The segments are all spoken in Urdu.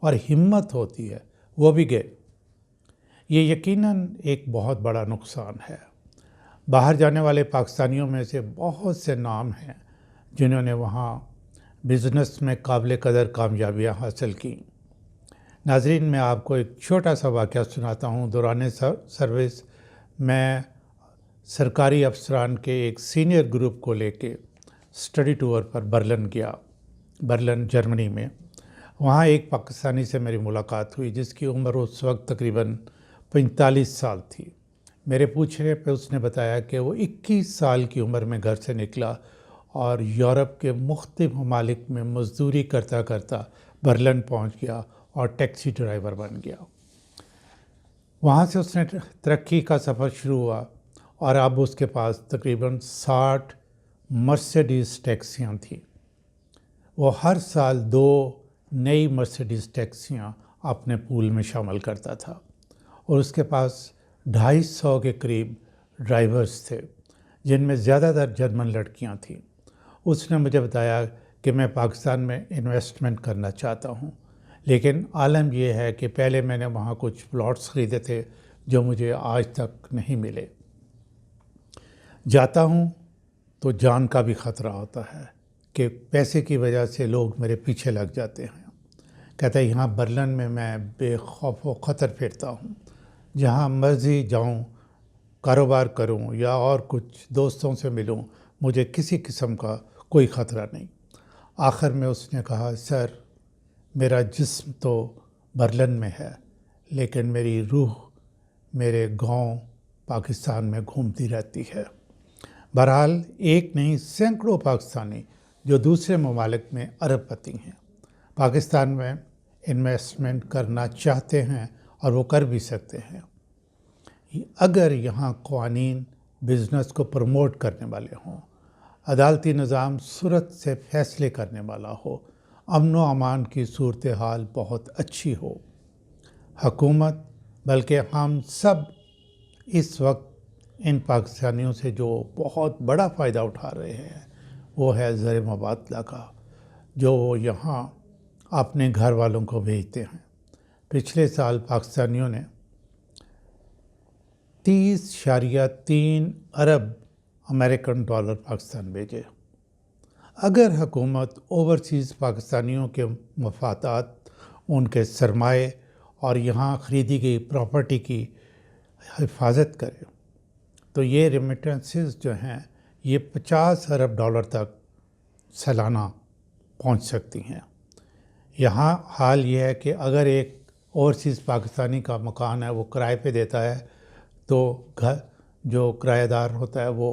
اور ہمت ہوتی ہے، وہ بھی گئے۔ یہ یقیناً ایک بہت بڑا نقصان ہے۔ باہر جانے والے پاکستانیوں میں سے بہت سے نام ہیں جنہوں نے وہاں بزنس میں قابل قدر کامیابیاں حاصل کیں۔ ناظرین، میں آپ کو ایک چھوٹا سا واقعہ سناتا ہوں۔ دوران سروس میں سرکاری افسران کے ایک سینئر گروپ کو لے کے اسٹڈی ٹور پر برلن گیا، برلن جرمنی میں۔ وہاں ایک پاکستانی سے میری ملاقات ہوئی جس کی عمر اس وقت تقریباً 45 سال تھی۔ میرے پوچھنے پہ اس نے بتایا کہ وہ 21 سال کی عمر میں گھر سے نکلا اور یورپ کے مختلف ممالک میں مزدوری کرتا کرتا برلن پہنچ گیا اور ٹیکسی ڈرائیور بن گیا۔ وہاں سے اس نے ترقی کا سفر شروع ہوا اور اب اس کے پاس تقریباً 60 مرسیڈیز ٹیکسیاں تھیں۔ وہ ہر سال 2 نئی مرسیڈیز ٹیکسیاں اپنے پول میں شامل کرتا تھا اور اس کے پاس 250 کے قریب ڈرائیورز تھے، جن میں زیادہ تر جرمن لڑکیاں تھیں۔ اس نے مجھے بتایا کہ میں پاکستان میں انویسٹمنٹ کرنا چاہتا ہوں، لیکن عالم یہ ہے کہ پہلے میں نے وہاں کچھ پلاٹس خریدے تھے جو مجھے آج تک نہیں ملے۔ جاتا ہوں تو جان کا بھی خطرہ ہوتا ہے کہ پیسے کی وجہ سے لوگ میرے پیچھے لگ جاتے ہیں۔ کہتا ہے یہاں برلن میں بے خوف و خطر پھرتا ہوں، جہاں مرضی جاؤں، کاروبار کروں یا اور کچھ دوستوں سے ملوں، مجھے کسی قسم کا کوئی خطرہ نہیں۔ آخر میں اس نے کہا، سر میرا جسم تو برلن میں ہے لیکن میری روح میرے گاؤں پاکستان میں گھومتی رہتی ہے۔ بہرحال ایک نہیں سینکڑوں پاکستانی جو دوسرے ممالک میں ارب پتی ہیں، پاکستان میں انویسٹمنٹ کرنا چاہتے ہیں اور وہ کر بھی سکتے ہیں اگر یہاں قوانین بزنس کو پروموٹ کرنے والے ہوں، عدالتی نظام سرعت سے فیصلے کرنے والا ہو، امن و امان کی صورتحال بہت اچھی ہو۔ حکومت بلکہ ہم سب اس وقت ان پاکستانیوں سے جو بہت بڑا فائدہ اٹھا رہے ہیں وہ ہے زر مبادلہ کا، جو وہ یہاں اپنے گھر والوں کو بھیجتے ہیں۔ پچھلے سال پاکستانیوں نے 30.3 ارب امریکن ڈالر پاکستان بھیجے۔ اگر حکومت اوورسیز پاکستانیوں کے مفادات، ان کے سرمایے اور یہاں خریدی گئی پراپرٹی کی حفاظت کرے تو یہ ریمیٹنسز جو ہیں یہ 50 ارب ڈالر تک سالانہ پہنچ سکتی ہیں۔ یہاں حال یہ ہے کہ اگر ایک اوورسیز پاکستانی کا مکان ہے وہ کرائے پہ دیتا ہے تو گھر جو کرایہ دار ہوتا ہے وہ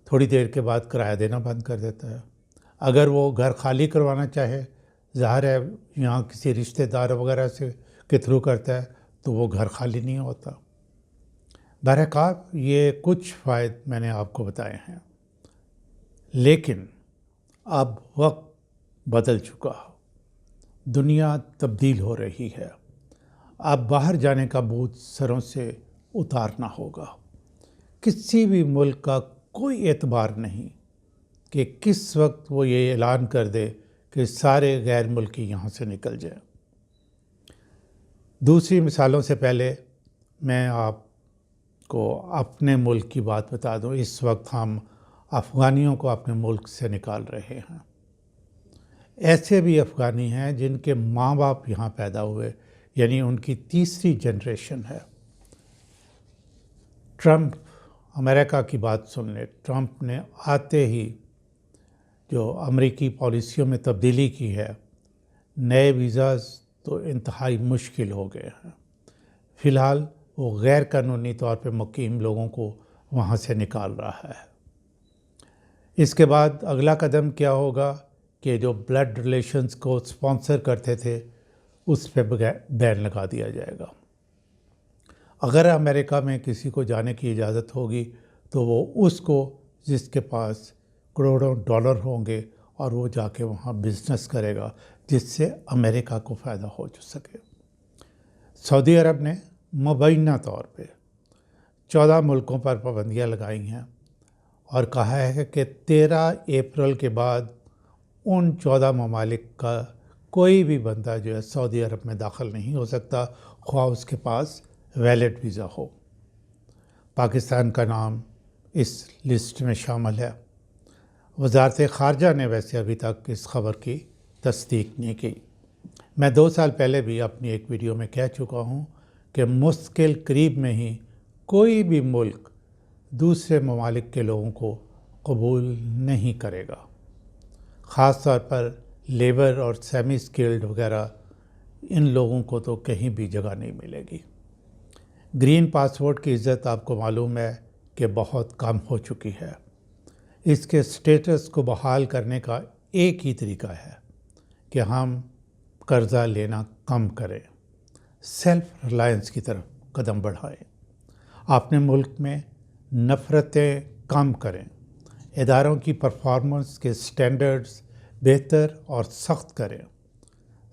تھوڑی دیر کے بعد کرایہ دینا بند کر دیتا ہے۔ اگر وہ گھر خالی کروانا چاہے، ظاہر ہے یہاں کسی رشتہ دار وغیرہ سے کے تھرو کرتا ہے تو وہ گھر خالی نہیں ہوتا۔ بہرحال یہ کچھ فوائد میں نے آپ کو بتائے ہیں، لیکن اب وقت بدل چکا، دنیا تبدیل ہو رہی ہے۔ اب باہر جانے کا بوجھ سروں سے اتارنا ہوگا۔ کسی بھی ملک کا کوئی اعتبار نہیں کہ کس وقت وہ یہ اعلان کر دے کہ سارے غیر ملکی یہاں سے نکل جائیں۔ دوسری مثالوں سے پہلے میں آپ کو اپنے ملک کی بات بتا دوں۔ اس وقت ہم افغانیوں کو اپنے ملک سے نکال رہے ہیں۔ ایسے بھی افغانی ہیں جن کے ماں باپ یہاں پیدا ہوئے، یعنی ان کی تیسری جنریشن ہے۔ ٹرمپ امریکہ کی بات سن لیں، ٹرمپ نے آتے ہی جو امریکی پالیسیوں میں تبدیلی کی ہے، نئے ویزاز تو انتہائی مشکل ہو گئے ہیں۔ فی الحال وہ غیر قانونی طور پہ مقیم لوگوں کو وہاں سے نکال رہا ہے۔ اس کے بعد اگلا قدم کیا ہوگا کہ جو بلڈ ریلیشنز کو اسپانسر کرتے تھے اس پہ بین لگا دیا جائے گا۔ اگر امریکہ میں کسی کو جانے کی اجازت ہوگی تو وہ اس کو جس کے پاس کروڑوں ڈالر ہوں گے اور وہ جا کے وہاں بزنس کرے گا جس سے امریکہ کو فائدہ ہو سکے۔ سعودی عرب نے مبینہ طور پہ 14 ملکوں پر پابندیاں لگائی ہیں اور کہا ہے کہ 13 اپریل کے بعد ان 14 ممالک کا کوئی بھی بندہ جو ہے سعودی عرب میں داخل نہیں ہو سکتا، خواہ اس کے پاس ویلڈ ویزا ہو۔ پاکستان کا نام اس لسٹ میں شامل ہے۔ وزارت خارجہ نے ویسے ابھی تک اس خبر کی تصدیق نہیں کی۔ میں 2 سال پہلے بھی اپنی ایک ویڈیو میں کہہ چکا ہوں کہ مستقل قریب میں ہی کوئی بھی ملک دوسرے ممالک کے لوگوں کو قبول نہیں کرے گا، خاص طور پر لیبر اور سیمی اسکلڈ وغیرہ، ان لوگوں کو تو کہیں بھی جگہ نہیں ملے گی۔ گرین پاسپورٹ کی عزت آپ کو معلوم ہے کہ بہت کم ہو چکی ہے۔ اس کے سٹیٹس کو بحال کرنے کا ایک ہی طریقہ ہے کہ ہم قرضہ لینا کم کریں، سیلف ریلائنس کی طرف قدم بڑھائیں، اپنے ملک میں نفرتیں کم کریں، اداروں کی پرفارمنس کے سٹینڈرڈز بہتر اور سخت کریں،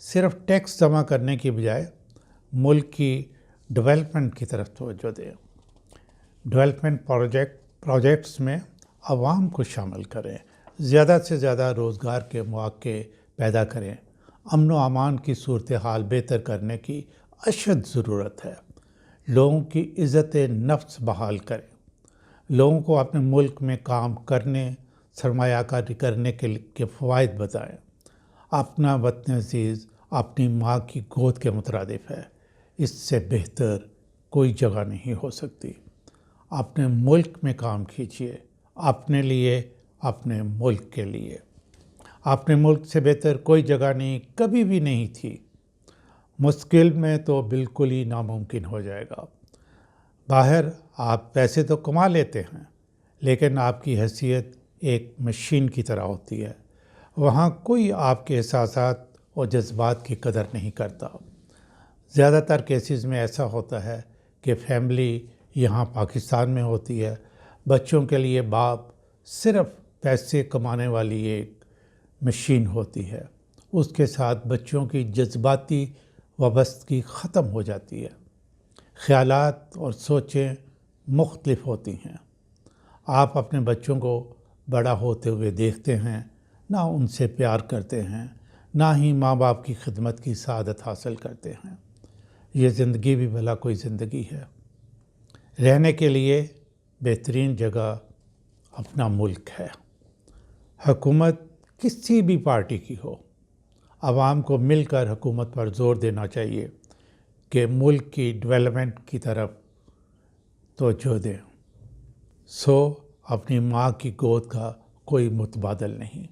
صرف ٹیکس جمع کرنے کی بجائے ملک کی ڈیولپمنٹ کی طرف توجہ دیں، ڈیولپمنٹ پروجیکٹس میں عوام کو شامل کریں، زیادہ سے زیادہ روزگار کے مواقع پیدا کریں، امن و امان کی صورتحال بہتر کرنے کی اشد ضرورت ہے، لوگوں کی عزت نفس بحال کریں، لوگوں کو اپنے ملک میں کام کرنے، سرمایہ کاری کرنے کے فوائد بتائیں۔ اپنا وطن عزیز اپنی ماں کی گود کے مترادف ہے، اس سے بہتر کوئی جگہ نہیں ہو سکتی۔ اپنے ملک میں کام کیجیے، اپنے لیے، اپنے ملک کے لیے۔ اپنے ملک سے بہتر کوئی جگہ نہیں، کبھی بھی نہیں تھی۔ مستقل میں تو بالکل ہی ناممکن ہو جائے گا۔ باہر آپ پیسے تو کما لیتے ہیں، لیکن آپ کی حیثیت ایک مشین کی طرح ہوتی ہے۔ وہاں کوئی آپ کے احساسات اور جذبات کی قدر نہیں کرتا۔ زیادہ تر کیسز میں ایسا ہوتا ہے کہ فیملی یہاں پاکستان میں ہوتی ہے، بچوں کے لیے باپ صرف پیسے کمانے والی ایک مشین ہوتی ہے، اس کے ساتھ بچوں کی جذباتی وابستگی ختم ہو جاتی ہے، خیالات اور سوچیں مختلف ہوتی ہیں۔ آپ اپنے بچوں کو بڑا ہوتے ہوئے دیکھتے ہیں، نہ ان سے پیار کرتے ہیں، نہ ہی ماں باپ کی خدمت کی سعادت حاصل کرتے ہیں۔ یہ زندگی بھی بھلا کوئی زندگی ہے؟ رہنے کے لیے بہترین جگہ اپنا ملک ہے۔ حکومت کسی بھی پارٹی کی ہو، عوام کو مل کر حکومت پر زور دینا چاہیے کہ ملک کی ڈیولپمنٹ کی طرف توجہ دیں۔ اپنی ماں کی گود کا کوئی متبادل نہیں۔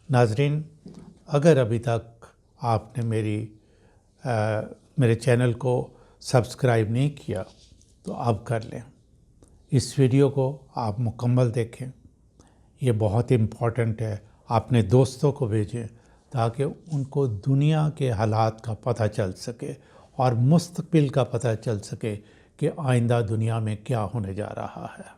ناظرین، اگر ابھی تک آپ نے میرے چینل کو سبسکرائب نہیں کیا تو اب کر لیں۔ اس ویڈیو کو آپ مکمل دیکھیں، یہ بہت امپورٹنٹ ہے۔ اپنے دوستوں کو بھیجیں تاکہ ان کو دنیا کے حالات کا پتہ چل سکے اور مستقبل کا پتہ چل سکے کہ آئندہ دنیا میں کیا ہونے جا رہا ہے۔